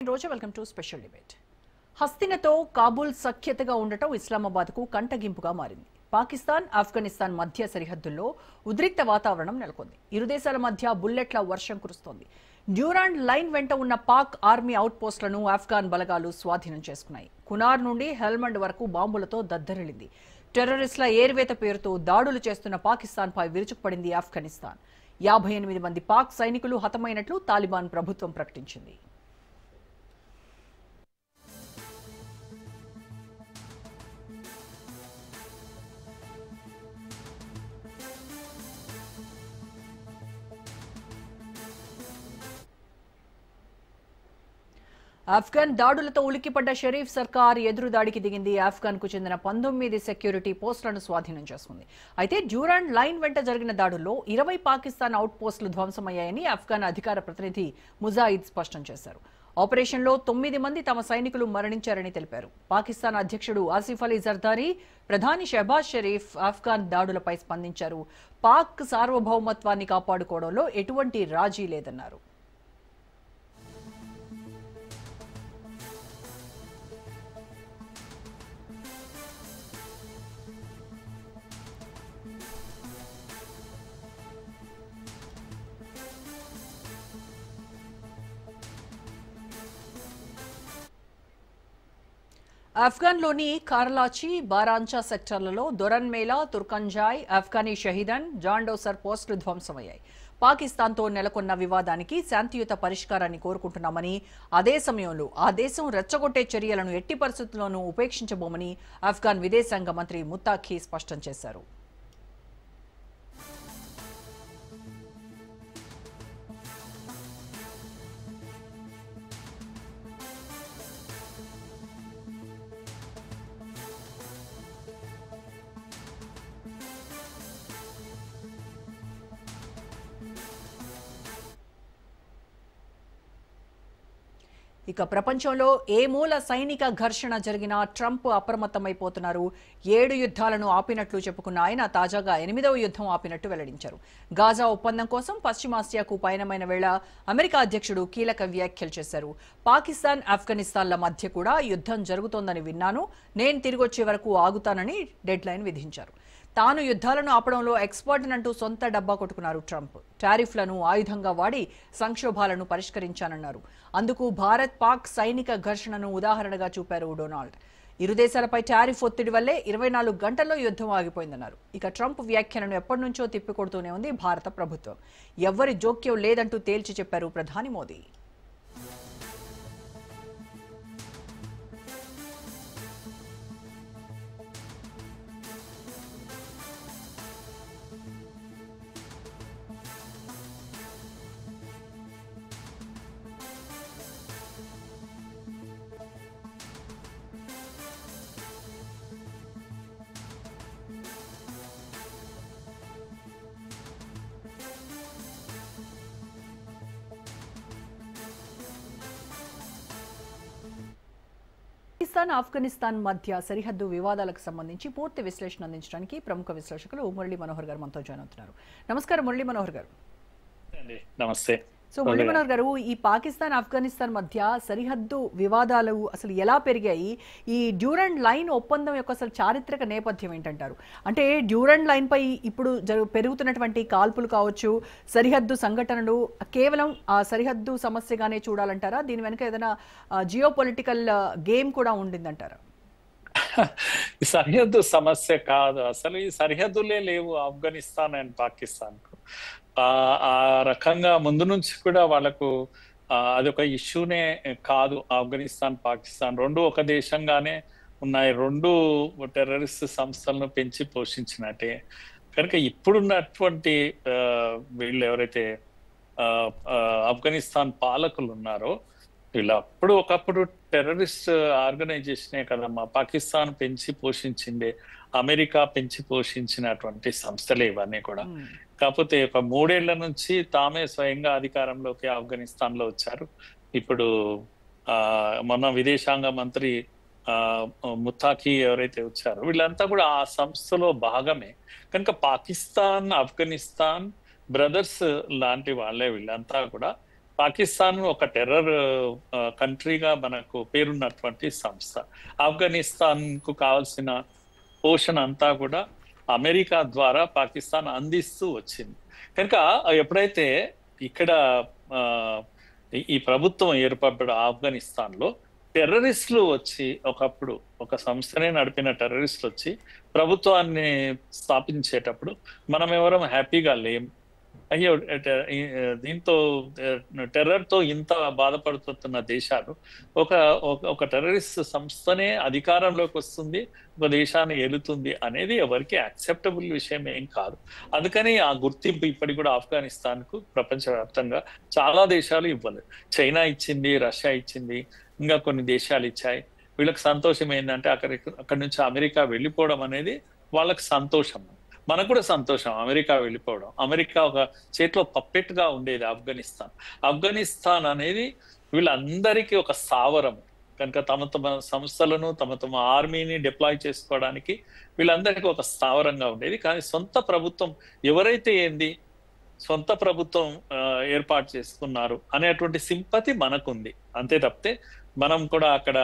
రోజు welcome to special debate. హస్తినతో కాబూల్ సఖ్యతగా ఉండటం ఇస్లామాబాద్కు కంటగింపుగా మారింది. పాకిస్తాన్, ఆఫ్ఘనిస్తాన్ మధ్య సరిహద్దుల్లో ఉద్రిక్త వాతావరణం నెలకొంది. ఇరు దేశాల మధ్య బుల్లెట్ల వర్షం కురుస్తోంది. డ్యూరాండ్ లైన్ వెంట ఉన్న పాక్ ఆర్మీ అవుట్ పోస్టులను ఆఫ్ఘాన్ బలగాలు స్వాధీనం చేసుకున్నాయి. కునార్ నుండి హెల్మండ్ వరకు బాంబులతో దద్దరిల్లింది. టెర్రరిస్టుల ఏర్వేత పేరుతో దాడులు చేస్తున్న పాకిస్తాన్పై విరుచుకుపడింది ఆఫ్ఘనిస్తాన్. 58 మంది పాక్ సైనికులు హతమైనట్లు తాలిబాన్ ప్రభుత్వం ప్రకటించింది. ఆఫ్ఘన్ దాడులతో ఉలిక్కిపడ్డ షరీఫ్ సర్కార్ ఎదురుదాడికి దిగింది. ఆఫ్ఘన్ కు చెందిన 19 సెక్యూరిటీ పోస్టులను స్వాధీనం చేసుకుంది. అయితే డ్యూరాండ్ లైన్ వెంట జరిగిన దాడుల్లో 20 పాకిస్తాన్ అవుట్ పోస్టులు ధ్వంసమయ్యాయని ఆఫ్ఘన్ అధికార ప్రతినిధి ముజాయిద్ స్పష్టం చేశారు. ఆపరేషన్లో 9 మంది తమ సైనికులు మరణించారని తెలిపారు. పాకిస్తాన్ అధ్యక్షుడు ఆసిఫ్ అలీ జర్దారీ, ప్రధాని షెహబాజ్ షరీఫ్ ఆఫ్ఘన్ దాడులపై స్పందించారు. పాక్ సార్వభౌమత్వాన్ని కాపాడుకోవడంలో ఎటువంటి రాజీ లేదన్నారు. ఆఫ్ఘన్లోని కార్లాచి, బారాంచా సెక్టర్లలో దొరన్మేలా, తుర్కంజాయ్, ఆఫ్ఘనీ షహీదన్, జాండోసర్ పోస్టులు ధ్వంసమయ్యాయి. పాకిస్తాన్తో నెలకొన్న వివాదానికి శాంతియుత పరిష్కారాన్ని కోరుకుంటున్నామని, అదే సమయంలో ఆ దేశం రెచ్చగొట్టే చర్యలను ఎట్టి పరిస్థితుల్లోనూ ఉపేక్షించబోమని ఆఫ్ఘన్ విదేశాంగ మంత్రి ముత్తాఖీ స్పష్టం చేశారు. ఇక ప్రపంచంలో ఏ మూల సైనిక ఘర్షణ జరిగినా ట్రంప్ అప్రమత్తమైపోతున్నారు. 7 యుద్ధాలను ఆపినట్లు చెప్పుకున్న ఆయన తాజాగా 8వ యుద్ధం ఆపినట్టు వెల్లడించారు. గాజా ఒప్పందం కోసం పశ్చిమాసియాకు పయనమైన వేళ అమెరికా అధ్యక్షుడు కీలక వ్యాఖ్యలు చేశారు. పాకిస్తాన్, ఆఫ్ఘనిస్తాన్ల మధ్య కూడా యుద్ధం జరుగుతోందని విన్నాను, నేను తిరిగొచ్చే వరకు ఆగుతానని డెడ్ లైన్ విధించారు. తాను యుద్ధాలను ఆపడంలో ఎక్స్పర్ట్ అంటూ సొంత డబ్బా కొట్టుకున్నారు ట్రంప్. టారిఫ్లను ఆయుధంగా వాడి సంక్షోభాలను పరిష్కరించానన్నారు. అందుకు భారత్ పాక్ సైనిక ఘర్షణను ఉదాహరణగా చూపారు డొనాల్డ్. ఇరు దేశాలపై టారిఫ్ ఒత్తిడి వల్లే 24 గంటల్లో యుద్ధం ఆగిపోయిందన్నారు. ఇక ట్రంప్ వ్యాఖ్యలను ఎప్పటి నుంచో తిప్పికొడుతూనే ఉంది భారత ప్రభుత్వం. ఎవ్వరి జోక్యం లేదంటూ తేల్చి చెప్పారు ప్రధాని మోదీ. పాకిస్తాన్, ఆఫ్ఘనిస్తాన్ మధ్య సరిహద్దు వివాదాలకు సంబంధించి పూర్తి విశ్లేషణ అందించడానికి ప్రముఖ విశ్లేషకులు మురళీ మనోహర్ గారు మనతో జాయిన్ అవుతున్నారు. నమస్కారం మురళీ మనోహర్ గారు. నమస్తే. సో మురళీ మనోహర్ గారు, ఈ పాకిస్తాన్, ఆఫ్ఘనిస్తాన్ మధ్య సరిహద్దు వివాదాలు అసలు ఎలా పెరిగాయి? ఈ డ్యూరాండ్ లైన్ ఒప్పందం యొక్క అసలు చారిత్రక నేపథ్యం ఏంటంటారు? అంటే డ్యూరాండ్ లైన్ పై ఇప్పుడు పెరుగుతున్నటువంటి కాల్పులు కావచ్చు, సరిహద్దు సంఘటనలు కేవలం ఆ సరిహద్దు సమస్యగానే చూడాలంటారా? దీని వెనుక ఏదైనా జియో పొలిటికల్ గేమ్ కూడా ఉండిందంటారా? ఈ సరిహద్దు సమస్య కాదు, అసలు ఈ సరిహద్దులే లేవు ఆఫ్ఘనిస్తాన్ అండ్ పాకిస్తాన్ కు. ఆ రకంగా ముందు నుంచి కూడా వాళ్ళకు అదొక ఇష్యూనే కాదు. ఆఫ్ఘనిస్తాన్, పాకిస్తాన్ రెండు ఒక దేశంగానే ఉన్నాయి. రెండు టెర్రరిస్ట్ సంస్థలను పెంచి పోషించినట్టే. కనుక ఇప్పుడున్నటువంటి వీళ్ళు ఎవరైతే ఆఫ్ఘనిస్తాన్ పాలకులు ఉన్నారో వీళ్ళు ఒకప్పుడు టెర్రరిస్ట్ ఆర్గనైజేషనే కదమ్మా. పాకిస్తాన్ పెంచి పోషించిందే, అమెరికా పెంచి పోషించినటువంటి సంస్థలే ఇవన్నీ కూడా. కాకపోతే ఒక 3 ఏళ్ల నుంచి తామే స్వయంగా అధికారంలోకి ఆఫ్ఘనిస్తాన్ లో వచ్చారు. ఇప్పుడు మొన్న విదేశాంగ మంత్రి ముత్తాఖీ ఎవరైతే వచ్చారో వీళ్ళంతా కూడా ఆ సంస్థలో భాగమే. కనుక పాకిస్తాన్, ఆఫ్ఘనిస్తాన్ బ్రదర్స్ లాంటి వాళ్ళే వీళ్ళంతా కూడా. పాకిస్తాన్ ఒక టెర్రర్ కంట్రీగా మనకు పేరున్నటువంటి సంస్థ. ఆఫ్ఘనిస్తాన్ కు కావాల్సిన పోషణ అంతా కూడా అమెరికా ద్వారా పాకిస్తాన్ అందిస్తూ వచ్చింది. కనుక ఎప్పుడైతే ఇక్కడ ఈ ప్రభుత్వం ఏర్పడ్డ ఆఫ్ఘనిస్తాన్ లో టెర్రరిస్టులు వచ్చి, ఒకప్పుడు ఒక సంస్థనే నడిపిన టెర్రరిస్టులు వచ్చి ప్రభుత్వాన్ని స్థాపించేటప్పుడు మనం ఎవరం హ్యాపీగా లేం. అయ్యో, దీంతో టెర్రర్ తో ఇంత బాధపడుతున్న దేశాలు ఒక టెర్రరిస్ట్ సంస్థనే అధికారంలోకి వస్తుంది, ఒక దేశాన్ని ఏలుతుంది అనేది ఎవరికి యాక్సెప్టబుల్ విషయం ఏం కాదు. అందుకని ఆ గుర్తింపు ఇప్పటికి కూడా ఆఫ్ఘనిస్తాన్ కు ప్రపంచవ్యాప్తంగా చాలా దేశాలు ఇవ్వలేదు. చైనా ఇచ్చింది, రష్యా ఇచ్చింది, ఇంకా కొన్ని దేశాలు ఇచ్చాయి. వీళ్ళకి సంతోషం ఏంటంటే అక్కడి నుంచి అమెరికా వెళ్ళిపోవడం అనేది వాళ్ళకి సంతోషం. మనకు కూడా సంతోషం అమెరికా వెళ్ళిపోవడం. అమెరికా ఒక చేతిలో పప్పెట్ గా ఉండేది ఆఫ్ఘనిస్తాన్ అనేది వీళ్ళందరికీ ఒక స్థావరం. కనుక తమ తమ సంస్థలను తమ తమ ఆర్మీని డిప్లాయ్ చేసుకోవడానికి వీళ్ళందరికీ ఒక స్థావరంగా ఉండేది. కానీ సొంత ప్రభుత్వం ఎవరైతే సొంత ప్రభుత్వం ఏర్పాటు చేసుకున్నారు అనేటువంటి సింపతి మనకుంది. అంతే తప్పితే మనం కూడా అక్కడ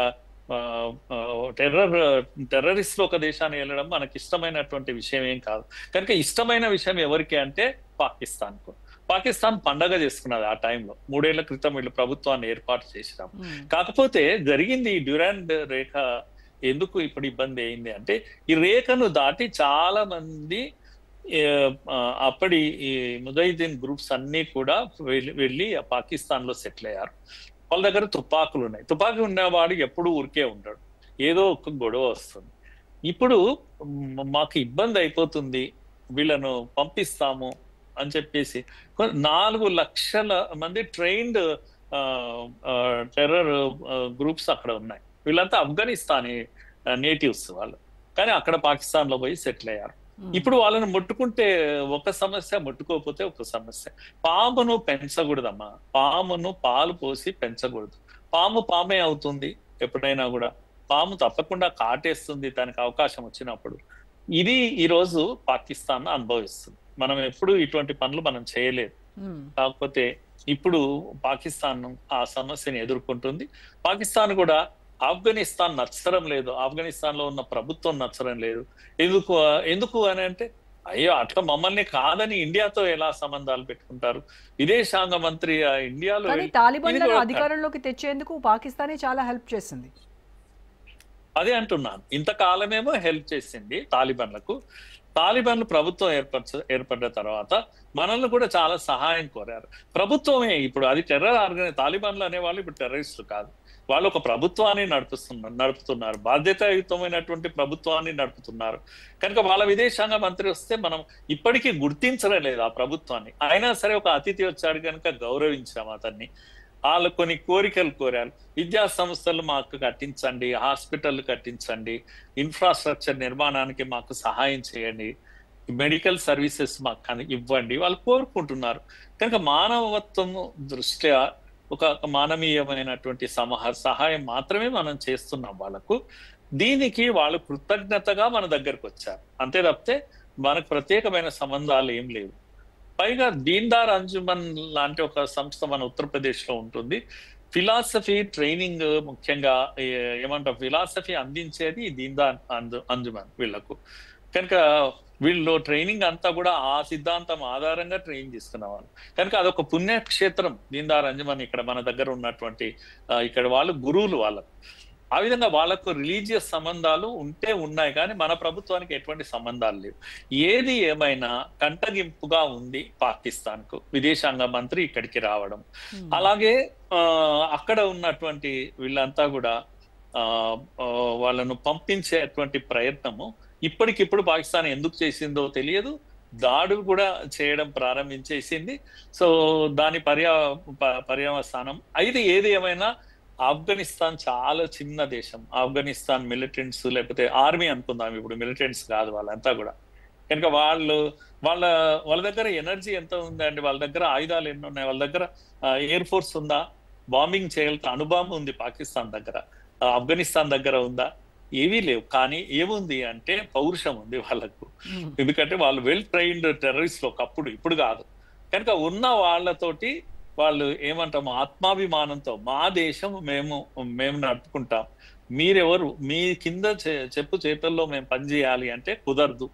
టెర్రరిస్ట్ ఒక దేశాన్ని వెళ్ళడం మనకి ఇష్టమైనటువంటి విషయం ఏం కాదు. కనుక ఇష్టమైన విషయం ఎవరికి అంటే పాకిస్తాన్ పండగ చేసుకున్నది ఆ టైంలో. 3 ఏళ్ల క్రితం వీళ్ళు ప్రభుత్వాన్ని ఏర్పాటు చేసినాం. కాకపోతే జరిగింది ఈ డ్యూరాండ్ రేఖ ఎందుకు ఇప్పుడు ఇబ్బంది అయింది అంటే, ఈ రేఖను దాటి చాలా మంది అప్పటి ఈ ముజాహిదీన్ గ్రూప్స్ అన్ని కూడా వెళ్ళి పాకిస్తాన్ లో సెటిల్ అయ్యారు. వాళ్ళ దగ్గర తుపాకులు ఉన్నాయి. తుపాకీ ఉన్నవాడు ఎప్పుడు ఊరికే ఉంటాడు, ఏదో ఒక గొడవ వస్తుంది. ఇప్పుడు మాకు ఇబ్బంది అయిపోతుంది, వీళ్ళను పంపిస్తాము అని చెప్పేసి 4 లక్షల మంది ట్రైన్డ్ టెర్రర్ గ్రూప్స్ అక్కడ ఉన్నాయి. వీళ్ళంతా ఆఫ్ఘనిస్తానీ నేటివ్స్ వాళ్ళు, కానీ అక్కడ పాకిస్తాన్ లో పోయి సెటిల్ అయ్యారు. ఇప్పుడు వాళ్ళని ముట్టుకుంటే ఒక సమస్య, ముట్టుకోకపోతే ఒక సమస్య. పామును పెంచకూడదమ్మా, పామును పాలు పోసి పెంచకూడదు. పామే అవుతుంది ఎప్పుడైనా కూడా. పాము తప్పకుండా కాటేస్తుంది దానికి అవకాశం వచ్చినప్పుడు. ఇది ఈ రోజు పాకిస్తాన్ అనుభవిస్తుంది. మనం ఎప్పుడు ఇటువంటి పనులు మనం చేయలేదు. కాకపోతే ఇప్పుడు పాకిస్తాన్ ఆ సమస్యని ఎదుర్కొంటుంది. పాకిస్తాన్ కూడా ఆఫ్ఘనిస్తాన్ నచ్చడం లేదు, ఆఫ్ఘనిస్తాన్ లో ఉన్న ప్రభుత్వం నచ్చడం లేదు. ఎందుకు అని అంటే, అయ్యో అట్లా మమ్మల్ని కాదని ఇండియాతో ఎలా సంబంధాలు పెట్టుకుంటారు? విదేశాంగ మంత్రి ఇండియాలో తాలిబాన్లను అధికారంలోకి తెచ్చేందుకు పాకిస్తానే చాలా హెల్ప్ చేసింది. అదే అంటున్నాను, ఇంతకాలమేమో హెల్ప్ చేసింది తాలిబాన్లు ప్రభుత్వం ఏర్పడ్డ తర్వాత మనల్ని కూడా చాలా సహాయం కోరారు. ప్రభుత్వమే ఇప్పుడు అది తాలిబాన్లు అనేవాళ్ళు ఇప్పుడు టెర్రరిస్టులు కాదు, వాళ్ళు ఒక ప్రభుత్వాన్ని నడుపుతున్నారు, బాధ్యతాయుతమైనటువంటి ప్రభుత్వాన్ని నడుపుతున్నారు. కనుక వాళ్ళ విదేశాంగ మంత్రి వస్తే మనం ఇప్పటికీ గుర్తించడం లేదు ఆ ప్రభుత్వాన్ని. అయినా సరే ఒక అతిథి వచ్చాడు కనుక గౌరవించాం అతన్ని. వాళ్ళు కొన్ని కోరికలు కోరారు. విద్యా సంస్థలు మాకు కట్టించండి, హాస్పిటల్ కట్టించండి, ఇన్ఫ్రాస్ట్రక్చర్ నిర్మాణానికి మాకు సహాయం చేయండి, మెడికల్ సర్వీసెస్ మాకు ఇవ్వండి వాళ్ళు కోరుకుంటున్నారు. కనుక మానవత్వం దృష్ట్యా ఒక మానవీయమైనటువంటి సహాయం మాత్రమే మనం చేస్తున్నాం వాళ్ళకు. దీనికి వాళ్ళు కృతజ్ఞతగా మన దగ్గరకు వచ్చారు, అంతే తప్పితే మనకు ప్రత్యేకమైన సంబంధాలు ఏం లేవు. పైగా దీన్దార్ అంజుమన్ లాంటి ఒక సంస్థ మన ఉత్తరప్రదేశ్ లో ఉంటుంది. ఫిలాసఫీ ట్రైనింగ్ ముఖ్యంగా ఫిలాసఫీ అందించేది దీన్దార్ అంజుమన్ వీళ్లకు. కనుక వీళ్ళు ట్రైనింగ్ అంతా కూడా ఆ సిద్ధాంతం ఆధారంగా ట్రైన్ తీసుకున్న వాళ్ళు. కనుక అదొక పుణ్యక్షేత్రం దీన్దార్ అంజుమన్. ఇక్కడ మన దగ్గర ఉన్నటువంటి ఇక్కడ వాళ్ళు గురువులు వాళ్ళకు. ఆ విధంగా వాళ్ళకు రిలీజియస్ సంబంధాలు ఉన్నాయి, కానీ మన ప్రభుత్వానికి ఎటువంటి సంబంధాలు లేవు. ఏది ఏమైనా కంటగింపుగా ఉంది పాకిస్తాన్ కు విదేశాంగ మంత్రి ఇక్కడికి రావడం. అలాగే అక్కడ ఉన్నటువంటి వీళ్ళంతా కూడా వాళ్ళను పంపించేటువంటి ప్రయత్నము ఇప్పటికిప్పుడు పాకిస్తాన్ ఎందుకు చేసిందో తెలియదు. దాడులు కూడా చేయడం ప్రారంభించేసింది. సో దాని పర్యవసానం అయితే ఏది ఏమైనా ఆఫ్ఘనిస్తాన్ చాలా చిన్న దేశం. ఆఫ్ఘనిస్తాన్ మిలిటెంట్స్ లేకపోతే ఆర్మీ అనుకుందాం, ఇప్పుడు మిలిటెంట్స్ కాదు వాళ్ళంతా కూడా. కనుక వాళ్ళ దగ్గర ఎనర్జీ ఎంత ఉందండి, వాళ్ళ దగ్గర ఆయుధాలు ఎన్ని ఉన్నాయి, వాళ్ళ దగ్గర ఎయిర్ ఫోర్స్ ఉందా, బాంబింగ్ చేయగల అణుబాంబు ఉంది పాకిస్తాన్ దగ్గర, ఆఫ్ఘనిస్తాన్ దగ్గర ఉందా? ఏవీ లేవు. కానీ ఏముంది అంటే పౌరుషం ఉంది వాళ్ళకు. ఎందుకంటే వాళ్ళు వెల్ ట్రైన్డ్ టెర్రరిస్ట్ ఒకప్పుడు, ఇప్పుడు కాదు. కనుక ఉన్న వాళ్ళతోటి వాళ్ళు ఏమంటాము ఆత్మాభిమానంతో మా దేశం మేము నడుపుకుంటాం, మీరెవరు, మీ కింద చెప్పు చేతుల్లో మేము పనిచేయాలి అంటే కుదరదు,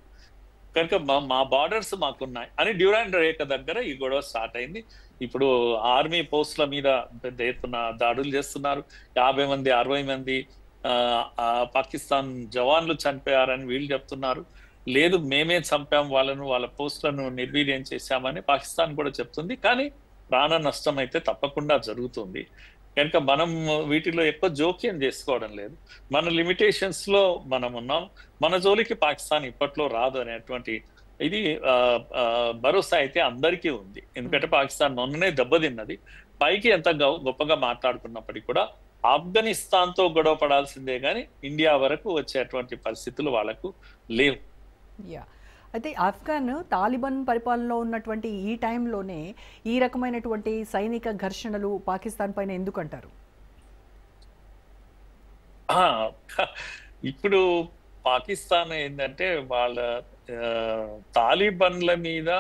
కనుక మా బార్డర్స్ మాకున్నాయి అని డ్యూరాండ్ రేఖ దగ్గర ఈ గొడవ స్టార్ట్ అయింది. ఇప్పుడు ఆర్మీ పోస్టుల మీద పెద్ద ఎత్తున దాడులు చేస్తున్నారు. 50 మంది 60 మంది పాకిస్తాన్ జవాన్లు చనిపోయారని వీళ్ళు చెప్తున్నారు. లేదు మేమే చంపాం వాళ్ళను, వాళ్ళ పోస్టులను నిర్వీర్యం చేశామని పాకిస్తాన్ కూడా చెప్తుంది. కానీ ప్రాణ నష్టం అయితే తప్పకుండా జరుగుతుంది. కనుక మనం వీటిలో ఎక్కువ జోక్యం చేసుకోవడం లేదు. మన లిమిటేషన్స్ లో మనం ఉన్నాం. మన జోలికి పాకిస్తాన్ ఇప్పట్లో రాదు అనేటువంటి ఇది భరోసా అయితే అందరికీ ఉంది. ఎందుకంటే పాకిస్తాన్ మొన్ననే దెబ్బతిన్నది. పైకి ఎంత గొప్పగా మాట్లాడుకున్నప్పటికీ కూడా ఆఫ్ఘనిస్తాన్ తో గొడవ పడాల్సిందే కానీ ఇండియా వరకు వచ్చేటువంటి పరిస్థితులు వాళ్ళకు లేవు. అయితే ఆఫ్ఘన్ తాలిబాన్ పరిపాలనలో ఉన్నటువంటి ఈ టైంలోనే ఈ రకమైనటువంటి సైనిక ఘర్షణలు పాకిస్తాన్ పైన ఎందుకంటారు? ఇప్పుడు పాకిస్తాన్ ఏంటంటే వాళ్ళ తాలిబాన్ల మీద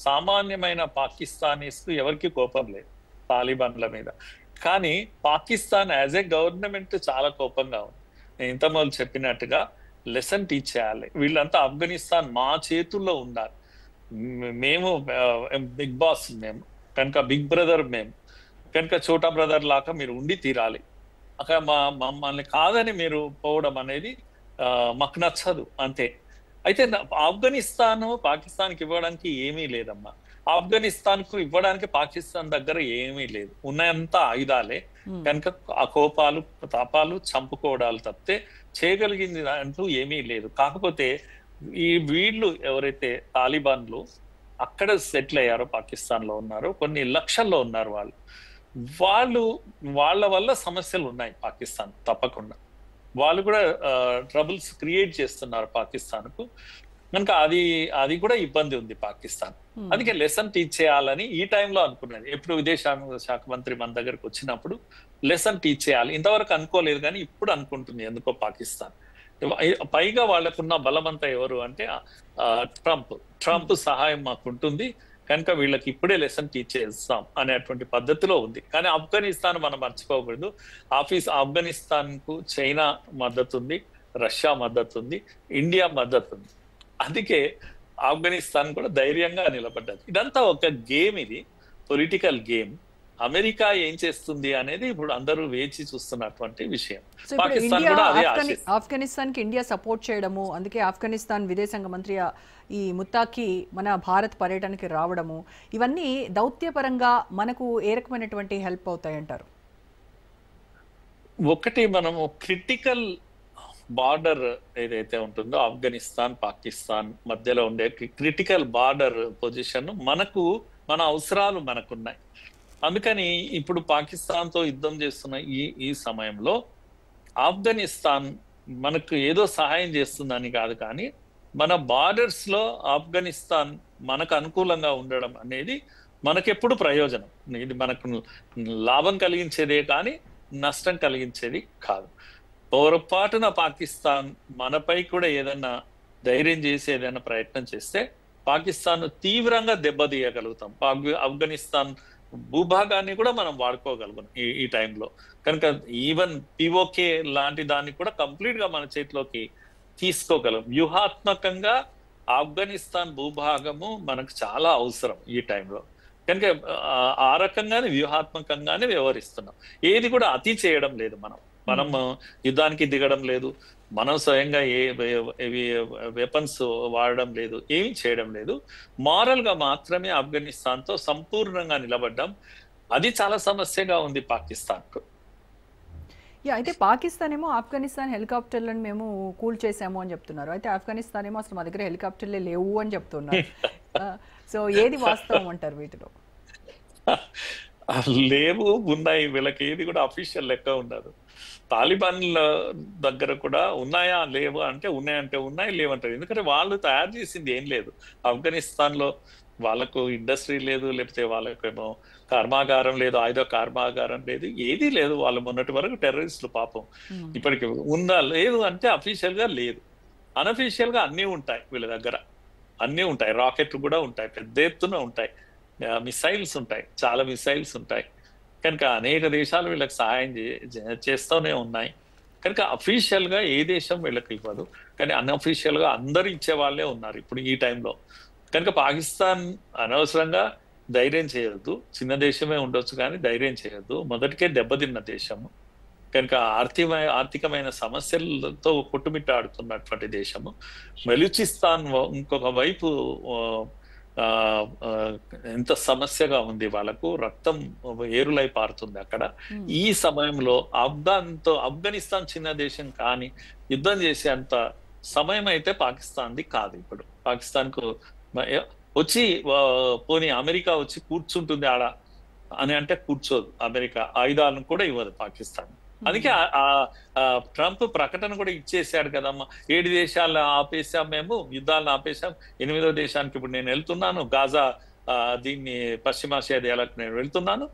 సామాన్యమైన పాకిస్తానీస్ కు ఎవరికి కోపం లేదు తాలిబాన్ల మీద. కానీ పాకిస్తాన్ యాజ్ ఏ గవర్నమెంట్ చాలా కోపంగా ఉంది. నేను ఇంతకుముందు చెప్పినట్టుగా లెసన్ టీచ్ చేయాలి. వీళ్ళంతా ఆఫ్ఘనిస్తాన్ మా చేతుల్లో ఉన్నారు. మేము బిగ్ బాస్, మేము కనుక బిగ్ బ్రదర్, మేము కనుక చోటా బ్రదర్ లాగా మీరు ఉండి తీరాలి. అక్కడ మమ్మల్ని కాదని మీరు పోవడం అనేది మాకు నచ్చదు అంతే. అయితే ఆఫ్ఘనిస్తాన్ పాకిస్తాన్కి ఇవ్వడానికి ఏమీ లేదమ్మా. ఆఫ్ఘనిస్తాన్ కు ఇవ్వడానికి పాకిస్తాన్ దగ్గర ఏమీ లేదు. ఉన్నంత ఆయుధాలే. కనుక ఆ కోపాలు తాపాలు చంపుకోవడాలు తప్పితే చేయగలిగింది అంటూ ఏమీ లేదు. కాకపోతే ఈ వీళ్ళు ఎవరైతే తాలిబాన్లు అక్కడ సెటిల్ అయ్యారో పాకిస్తాన్ లో ఉన్నారో కొన్ని లక్షల్లో ఉన్నారు వాళ్ళ వల్ల సమస్యలు ఉన్నాయి పాకిస్తాన్ తప్పకుండా. వాళ్ళు కూడా ట్రబుల్స్ క్రియేట్ చేస్తున్నారు పాకిస్తాన్ కు. కనుక అది కూడా ఇబ్బంది ఉంది పాకిస్తాన్. అందుకే లెసన్ టీచ్ చేయాలని ఈ టైంలో అనుకున్నది. ఎప్పుడు విదేశాంగ శాఖ మంత్రి మన దగ్గరకు వచ్చినప్పుడు లెసన్ టీచ్ చేయాలి ఇంతవరకు అనుకోలేదు, కానీ ఇప్పుడు అనుకుంటుంది ఎందుకో పాకిస్తాన్. పైగా వాళ్ళకున్న బలమంతా ఎవరు అంటే ట్రంప్ సహాయం మాకుంటుంది, కనుక వీళ్ళకి ఇప్పుడే లెసన్ టీచ్ చేస్తాం అనేటువంటి పద్ధతిలో ఉంది. కానీ ఆఫ్ఘనిస్తాన్ మనం మర్చిపోకూడదు. ఆఫ్ఘనిస్తాన్ కు చైనా మద్దతు ఉంది, రష్యా మద్దతు ఉంది, ఇండియా మద్దతు ఉంది. అందుకే ఆఫ్ఘనిస్తాన్ కూడా ధైర్యంగా నిలబడ్డది. ఇదంతా ఒక గేమ్, ఇది పొలిటికల్ గేమ్. అమెరికా ఏం చేస్తుంది అనేది ఇప్పుడు అందరూ వేచి చూస్తున్నటువంటి విషయం. పాకిస్తాన్ కూడా అదే ఆఫ్ఘనిస్తాన్ కి ఇండియా సపోర్ట్ చేయడము, అందుకే ఆఫ్ఘనిస్తాన్ విదేశాంగ మంత్రి ఈ ముత్తాకి మన భారత్ పర్యటనకి రావడము, ఇవన్నీ దౌత్యపరంగా మనకు ఏ రకమైనటువంటి హెల్ప్ అవుతాయంటారు? ఒకటి, మనము క్రిటికల్ బార్డర్ ఏదైతే ఉంటుందో ఆఫ్ఘనిస్తాన్ పాకిస్తాన్ మధ్యలో ఉండే క్రిటికల్ బార్డర్ పొజిషన్ మన అవసరాలు మనకున్నాయి. అందుకని ఇప్పుడు పాకిస్తాన్ తో యుద్ధం చేస్తున్న ఈ సమయంలో ఆఫ్ఘనిస్తాన్ మనకు ఏదో సహాయం చేస్తుందని కాదు, కానీ మన బార్డర్స్ లో ఆఫ్ఘనిస్తాన్ మనకు అనుకూలంగా ఉండడం అనేది మనకెప్పుడు ప్రయోజనం. ఇది మనకు లాభం కలిగించేదే కానీ నష్టం కలిగించేది కాదు. పొరపాటున పాకిస్తాన్ మనపై కూడా ఏదైనా ధైర్యం చేసి ఏదైనా ప్రయత్నం చేస్తే పాకిస్తాన్ తీవ్రంగా దెబ్బతీయగలుగుతాం. ఆఫ్ఘనిస్తాన్ భూభాగాన్ని కూడా మనం వాడుకోగలుగుతాం ఈ టైంలో. కనుక ఈవెన్ పిఓకే లాంటి దాన్ని కూడా కంప్లీట్ గా మన చేతిలోకి తీసుకోగలం. వ్యూహాత్మకంగా ఆఫ్ఘనిస్తాన్ భూభాగము మనకు చాలా అవసరం ఈ టైంలో. కనుక ఆ రకంగానే వ్యూహాత్మకంగానే వ్యవహరిస్తున్నాం. ఏది కూడా అతి చేయడం లేదు. మనం యుద్ధానికి దిగడం లేదు, మనం స్వయంగా వెపన్స్ వాడడం లేదు, ఏమి చేయడం లేదు. మారల్ గా మాత్రమే ఆఫ్ఘనిస్తాన్ తో సంపూర్ణంగా నిలబడ్డాం. అది చాలా సమస్యగా ఉంది పాకిస్తాన్ కు. అయితే పాకిస్తాన్ ఏమో ఆఫ్ఘనిస్తాన్ హెలికాప్టర్లను మేము కూల్ చేసాము అని చెప్తున్నారు. అయితే ఆఫ్ఘనిస్తాన్ ఏమో అసలు మా దగ్గర హెలికాప్టర్లే లేవు అని చెప్తున్నారు. సో ఏది వాస్తవం అంటారు వీటిలో? లేవు, ఉన్నాయి. వీళ్ళకి ఏది కూడా అఫీషియల్ లెక్క ఉండదు. తాలిబాన్ల దగ్గర కూడా ఉన్నాయా లేవు అంటే ఉన్నాయంటే ఉన్నాయి, లేవంటారు. ఎందుకంటే వాళ్ళు తయారు చేసింది ఏం లేదు. ఆఫ్ఘనిస్తాన్ లో వాళ్ళకు ఇండస్ట్రీ లేదు, లేకపోతే వాళ్ళకేమో కర్మాగారం లేదు, ఆయుధ కర్మాగారం లేదు, ఏదీ లేదు. వాళ్ళు మొన్నటి వరకు టెర్రరిస్టులు పాపం. ఇప్పటికి ఉందా లేదు అంటే అఫీషియల్ గా లేదు. అన్అఫీషియల్ గా అన్నీ ఉంటాయి వీళ్ళ దగ్గర, అన్నీ ఉంటాయి. రాకెట్లు కూడా ఉంటాయి, పెద్ద ఎత్తున ఉంటాయి. మిసైల్స్ ఉంటాయి, చాలా మిసైల్స్ ఉంటాయి. కనుక అనేక దేశాలు వీళ్ళకి సహాయం చేస్తూనే ఉన్నాయి. కనుక అఫీషియల్ గా ఏ దేశం వీళ్ళకి ఇవ్వదు, కానీ అన్అఫీషియల్ గా అందరు ఇచ్చే వాళ్ళే ఉన్నారు ఇప్పుడు ఈ టైంలో. కనుక పాకిస్తాన్ అనవసరంగా ధైర్యం చేయొద్దు. చిన్న దేశమే ఉండొచ్చు కానీ ధైర్యం చేయొద్దు. మొదటికే దెబ్బతిన్న దేశము, కనుక ఆర్థికమైన సమస్యలతో కొట్టుమిట్టాడుతున్నటువంటి దేశము. బలూచిస్తాన్ ఇంకొక వైపు ఎంత సమస్యగా ఉంది, వాళ్ళకు రక్తం ఏరులై పారుతుంది అక్కడ. ఈ సమయంలో ఆఫ్ఘనిస్తాన్ చిన్న దేశం కానీ యుద్ధం చేసే అంత సమయం అయితే పాకిస్తాన్ది కాదు. ఇప్పుడు పాకిస్తాన్ కు వచ్చి పోనీ అమెరికా వచ్చి కూర్చుంటుంది ఆడ అని అంటే కూర్చోదు. అమెరికా ఆయుధాలను కూడా ఇవ్వదు పాకిస్తాన్. అందుకే ట్రంప్ ప్రకటన కూడా ఇచ్చేసాడు కదమ్మా, 7 దేశాలను ఆపేసాం, మేము యుద్ధాలను ఆపేసాం, 8వ దేశానికి ఇప్పుడు నేను వెళ్తున్నాను, గాజా దీన్ని పశ్చిమాసియాలకు నేను వెళ్తున్నాను,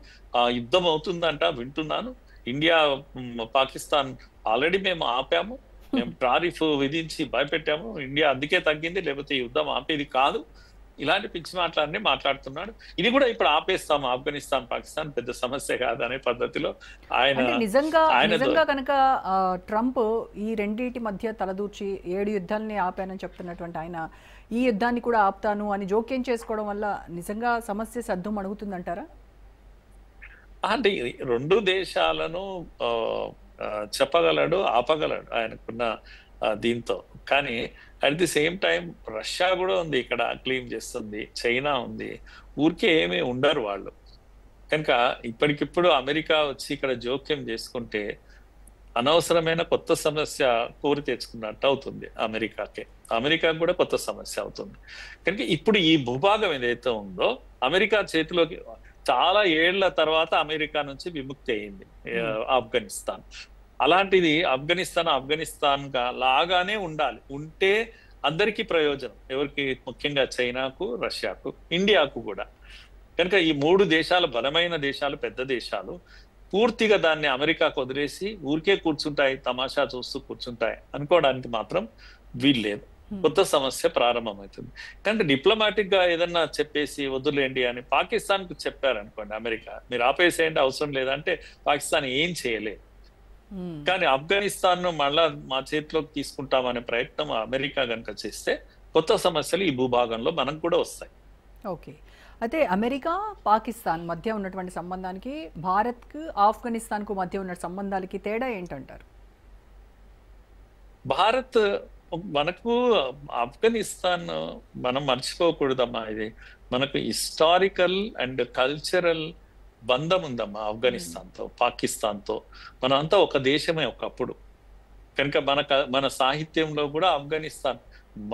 యుద్ధం అవుతుందంట వింటున్నాను. ఇండియా పాకిస్తాన్ ఆల్రెడీ మేము ఆపాము, మేము టారిఫ్ విధించి భయపెట్టాము, ఇండియా అందుకే తగ్గింది, లేకపోతే యుద్ధం ఆపేది కాదు. ఇలాంటి పిచ్చి మాటలన్నీ మాట్లాడుతున్నాడు. ఇది కూడా ఇప్పుడు ఆపేస్తాము, ఆఫ్ఘనిస్తాన్ పాకిస్తాన్ పెద్ద సమస్య కాదనే పద్ధతిలో ఆయన నిజంగా కనుక ట్రంప్ ఈ రెండింటి మధ్య తలదూర్చి 7 యుద్ధాలని ఆపానని చెప్తున్నటువంటి ఆయన ఈ యుద్ధాన్ని కూడా ఆపుతాను అని జోక్యం చేసుకోవడం వల్ల నిజంగా సమస్య సద్దు అడుగుతుందంటారా? అంటే 2 దేశాలను చెప్పగలడు, ఆపగలడు ఆయనకున్న దీంతో. కానీ at the same time Russia కూడా ఉంది ఇక్కడ, క్లెయిమ్ చేస్తుంది, చైనా ఉంది, ఊరికే ఏమీ ఉండరు వాళ్ళు. కనుక ఇప్పటికిప్పుడు అమెరికా వచ్చి ఇక్కడ జోక్యం చేసుకుంటే అనవసరమైన కొత్త సమస్య కోరి తెచ్చుకున్నట్టు అవుతుంది అమెరికాకి కూడా కొత్త సమస్య అవుతుంది. కనుక ఇప్పుడు ఈ భూభాగం ఏదైతే ఉందో అమెరికా చేతిలోకి చాలా ఏళ్ల తర్వాత అమెరికా నుంచి విముక్తి అయింది ఆఫ్ఘనిస్తాన్. అలాంటిది ఆఫ్ఘనిస్తాన్ లాగానే ఉండాలి, ఉంటే అందరికీ ప్రయోజనం. ఎవరికి? ముఖ్యంగా చైనాకు, రష్యాకు, ఇండియాకు కూడా. కనుక ఈ 3 దేశాలు బలమైన దేశాలు, పెద్ద దేశాలు పూర్తిగా దాన్ని అమెరికాకు వదిలేసి ఊరికే కూర్చుంటాయి, తమాషా చూస్తూ కూర్చుంటాయి అనుకోవడానికి మాత్రం వీల్లేదు. కొత్త సమస్య ప్రారంభమవుతుంది. కానీ డిప్లొమాటిక్ గా ఏదన్నా చెప్పేసి వద్దులేండి అని పాకిస్తాన్ కు చెప్పారనుకోండి అమెరికా, మీరు ఆపేసేయండి అవసరం లేదంటే పాకిస్తాన్ ఏం చేయలేదు. కానీ ఆఫ్ఘనిస్తాన్ మళ్ళా మా చేతిలోకి తీసుకుంటామనే ప్రయత్నం అమెరికా కనుక చేస్తే కొత్త సమస్యలు ఈ భూభాగంలో మనకు కూడా వస్తాయి. ఓకే, అయితే అమెరికా పాకిస్తాన్ మధ్య ఉన్నటువంటి సంబంధానికి భారత్కు ఆఫ్ఘనిస్తాన్ కు మధ్య ఉన్న సంబంధాలకి తేడా ఏంటంటారు? భారత్ మనకు ఆఫ్ఘనిస్తాన్ మనం మర్చిపోకూడదమ్మా, ఇది మనకు హిస్టారికల్ అండ్ కల్చరల్ బంధం ఉందమ్మా ఆఫ్ఘనిస్తాన్తో, పాకిస్తాన్తో. మనంతా ఒక దేశమే ఒకప్పుడు. కనుక మన సాహిత్యంలో కూడా ఆఫ్ఘనిస్తాన్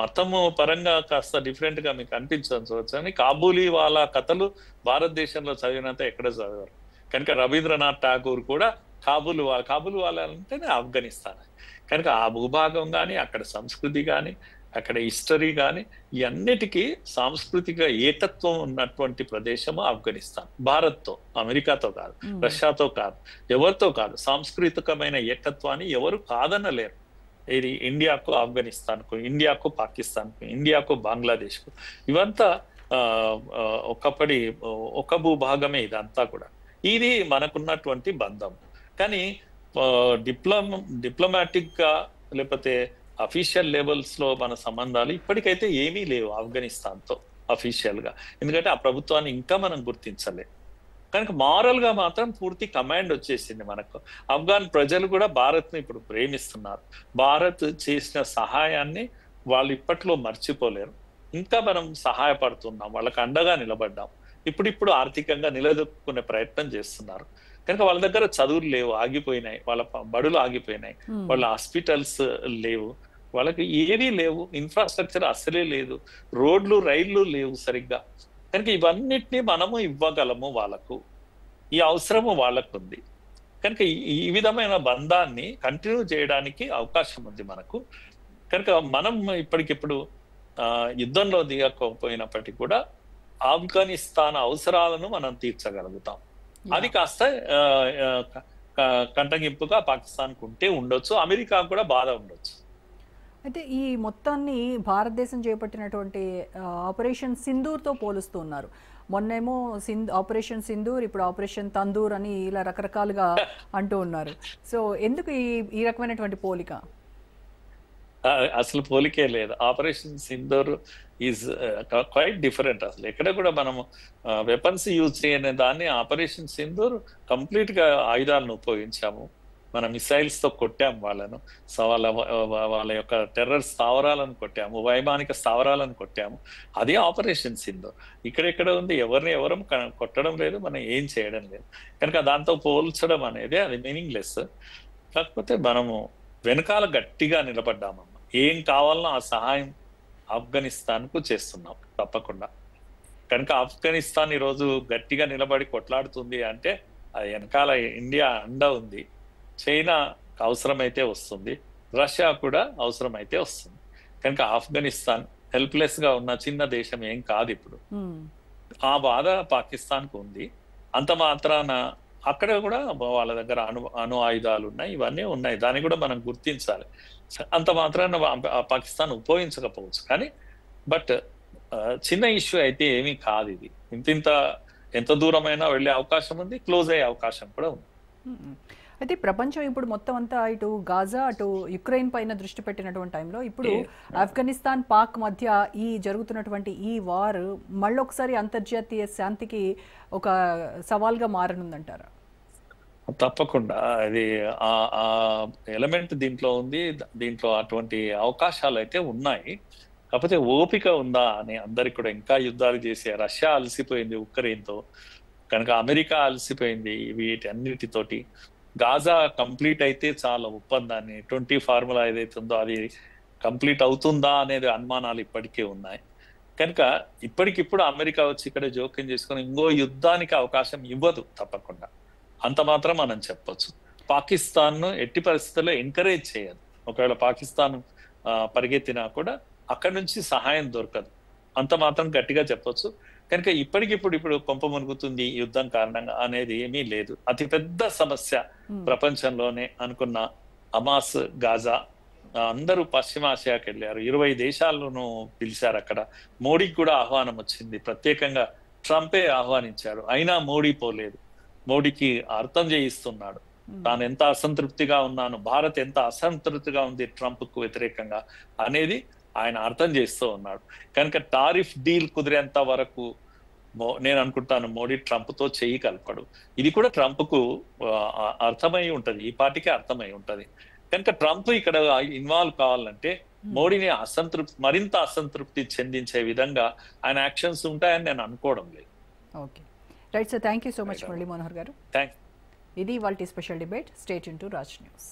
మతము పరంగా కాస్త డిఫరెంట్ గా మీకు అనిపించవచ్చు అని కాబూలీ వాళ్ళ కథలు భారతదేశంలో చదివినంత ఎక్కడ చదివారు. కనుక రవీంద్రనాథ్ ఠాగూర్ కూడా కాబూల్ వాళ్ళ అంటేనే ఆఫ్ఘనిస్తాన్. కనుక ఆ భూభాగం కానీ, అక్కడ సంస్కృతి కానీ, అక్కడ హిస్టరీ కానీ, ఇవన్నిటికీ సాంస్కృతిక ఏకత్వం ఉన్నటువంటి ప్రదేశము ఆఫ్ఘనిస్తాన్. భారత్తో, అమెరికాతో కాదు, రష్యాతో కాదు, ఎవరితో కాదు, సాంస్కృతికమైన ఏకత్వాన్ని ఎవరు కాదనలేరు. ఇది ఇండియాకు ఆఫ్ఘనిస్తాన్కు, ఇండియాకు పాకిస్తాన్కు, ఇండియాకు బంగ్లాదేశ్కు, ఇవంతా ఒకప్పటి ఒక భూభాగమే ఇదంతా కూడా. ఇది మనకున్నటువంటి బంధం. కానీ డిప్లొమాటిక్ గా లేకపోతే అఫీషియల్ లెవెల్స్ లో మన సంబంధాలు ఇప్పటికైతే ఏమీ లేవు ఆఫ్ఘనిస్తాన్ తో అఫీషియల్ గా, ఎందుకంటే ఆ ప్రభుత్వాన్ని ఇంకా మనం గుర్తించలేదు. కనుక మారల్ గా మాత్రం పూర్తి కమాండ్ వచ్చేసింది మనకు. ఆఫ్ఘాన్ ప్రజలు కూడా భారత్ ని ఇప్పుడు ప్రేమిస్తున్నారు. భారత్ చేసిన సహాయాన్ని వాళ్ళు ఇప్పట్లో మర్చిపోలేరు. ఇంకా మనం సహాయపడుతున్నాం, వాళ్ళకి అండగా నిలబడ్డాం. ఇప్పుడు ఆర్థికంగా నిలదొక్కునే ప్రయత్నం చేస్తున్నారు. కనుక వాళ్ళ దగ్గర చదువులు లేవు, ఆగిపోయినాయి, వాళ్ళ బడులు ఆగిపోయినాయి, వాళ్ళ హాస్పిటల్స్ లేవు, వాళ్ళకి ఏవీ లేవు, ఇన్ఫ్రాస్ట్రక్చర్ అసలే లేదు, రోడ్లు రైళ్లు లేవు సరిగ్గా. కనుక ఇవన్నిటినీ మనము ఇవ్వగలము వాళ్ళకు, ఈ అవసరము వాళ్ళకు ఉంది. కనుక ఈ విధమైన బంధాన్ని కంటిన్యూ చేయడానికి అవకాశం ఉంది మనకు. కనుక మనం ఇప్పటికిప్పుడు యుద్ధంలో దిగకపోయినప్పటికీ కూడా ఆఫ్ఘనిస్తాన్ అవసరాలను మనం తీర్చగలుగుతాం. అది కాస్త కంటగింపుగా పాకిస్తాన్ ఉంటే ఉండొచ్చు, అమెరికా కూడా బాధ ఉండొచ్చు. అయితే ఈ మొత్తాన్ని భారతదేశం చేపట్టినటువంటి ఆపరేషన్ సింధూర్తో పోలుస్తూ ఉన్నారు. మొన్నేమో ఆపరేషన్ సింధూర్, ఇప్పుడు ఆపరేషన్ తందూర్ అని ఇలా రకరకాలుగా అంటూ ఉన్నారు. సో ఎందుకు ఈ రకమైనటువంటి పోలిక? అసలు పోలికే లేదు. Operation Sindoor is quite different. అసలు ఎక్కడ కూడా మనము వెపన్స్ యూజ్ చేయని దాన్ని ఆపరేషన్ సింధూర్ కంప్లీట్ గా ఆయుధాలను ఉపయోగించాము. మన మిసైల్స్ తో కొట్టాము వాళ్ళను, వాళ్ళ యొక్క టెర్రర్ స్థావరాలను కొట్టాము, వైమానిక స్థావరాలను కొట్టాము. అది ఆపరేషన్ సింధూర్. ఇక్కడెక్కడ ఉంది? ఎవరిని ఎవరం కొట్టడం లేదు, మనం ఏం చేయడం లేదు. కనుక దాంతో పోల్చడం అనేది అది మీనింగ్లెస్. కాకపోతే మనము వెనకాల గట్టిగా నిలబడ్డామమ్మ. ఏం కావాలనో ఆ సహాయం ఆఫ్ఘనిస్తాన్ కు చేస్తున్నాం తప్పకుండా. కనుక ఆఫ్ఘనిస్తాన్ ఈరోజు గట్టిగా నిలబడి కొట్లాడుతుంది అంటే అది వెనకాల ఇండియా అండ ఉంది. చైనా అవసరమైతే వస్తుంది, రష్యా కూడా అవసరమైతే వస్తుంది. కనుక ఆఫ్ఘనిస్తాన్ హెల్ప్లెస్ గా ఉన్న చిన్న దేశం ఏం కాదు ఇప్పుడు. ఆ బాధ పాకిస్తాన్ కు ఉంది. అంత మాత్రాన అక్కడ కూడా వాళ్ళ దగ్గర అణు ఆయుధాలు ఉన్నాయి, ఇవన్నీ ఉన్నాయి. దాన్ని కూడా మనం గుర్తించాలి. అంత మాత్రాన పాకిస్తాన్ ఉపయోగించకపోవచ్చు, కానీ బట్ చిన్న ఇష్యూ అయితే ఏమీ కాదు. ఇది ఎంత దూరమైనా వెళ్ళే అవకాశం ఉంది, క్లోజ్ అయ్యే అవకాశం కూడా ఉంది. అయితే ప్రపంచం ఇప్పుడు మొత్తం అంతా ఇటు గాజా అటు యుక్రెయిన్ పైన దృష్టి పెట్టినటువంటి టైంలో ఇప్పుడు ఆఫ్ఘనిస్తాన్ పాక్ మధ్య ఈ జరుగుతున్నటువంటి ఈ వార్ మళ్ళొకసారి అంతర్జాతీయ శాంతికి ఒక సవాల్గా మారనుందంటారా? తప్పకుండా అది ఆ ఎలిమెంట్ దీంట్లో ఉంది. దీంట్లో అటువంటి అవకాశాలు అయితే ఉన్నాయి. కాకపోతే ఓపిక ఉందా అని అందరికి కూడా. ఇంకా యుద్ధాలు చేసే రష్యా అలసిపోయింది ఉక్రెయిన్తో, కనుక అమెరికా అలసిపోయింది వీటన్నిటితోటి. గాజా కంప్లీట్ అయితే చాలా ఒప్పందాన్ని 20 ఫార్ములా ఏదైతే ఉందో అది కంప్లీట్ అవుతుందా అనేది అనుమానాలు ఇప్పటికే ఉన్నాయి. కనుక ఇప్పటికిప్పుడు అమెరికా వచ్చి ఇక్కడ జోక్యం చేసుకుని ఇంకో యుద్ధానికి అవకాశం ఇవ్వదు తప్పకుండా. అంత మాత్రం మనం చెప్పొచ్చు. పాకిస్తాన్ ను ఎట్టి పరిస్థితుల్లో ఎంకరేజ్ చేయదు. ఒకవేళ పాకిస్తాన్ పరిగెత్తినా కూడా అక్కడి నుంచి సహాయం దొరకదు. అంత మాత్రం గట్టిగా చెప్పొచ్చు. కనుక ఇప్పుడు కొంప మునుగుతుంది యుద్ధం కారణంగా అనేది ఏమీ లేదు. అతిపెద్ద సమస్య ప్రపంచంలోనే అనుకున్న హమాస్, గాజా, అందరూ పశ్చిమాసియాకి వెళ్ళారు. 20 దేశాలను పిలిచారు. అక్కడ మోడీకి కూడా ఆహ్వానం వచ్చింది, ప్రత్యేకంగా ట్రంపే ఆహ్వానించాడు. అయినా మోడీ పోలేదు. మోడీకి అర్థం చేయిస్తున్నాడు తాను ఎంత అసంతృప్తిగా ఉన్నాను, భారత్ ఎంత అసంతృప్తిగా ఉంది ట్రంప్ కు వ్యతిరేకంగా అనేది ఆయన అర్థం చేస్తూ ఉన్నాడు. కనుక టారిఫ్ డీల్ కుదిరేంత వరకు నేను అనుకుంటాను మోడీ ట్రంప్ తో చెయ్యి కలపడు. ఇది కూడా ట్రంప్ కు అర్థమై ఉంటది, ఈ పార్టీకి అర్థమై ఉంటది. కనుక ట్రంప్ ఇక్కడ ఇన్వాల్వ్ కావాలంటే మోడీని మరింత అసంతృప్తి చెందించే విధంగా ఆయన యాక్షన్స్ ఉంటాయని నేను అనుకోవడం లేదు. Okay, right sir, thank you so much Murali Manohar గారు. థ్యాంక్స్. ఇది ఇవాల్టి special debate. Stay tune to Raj news.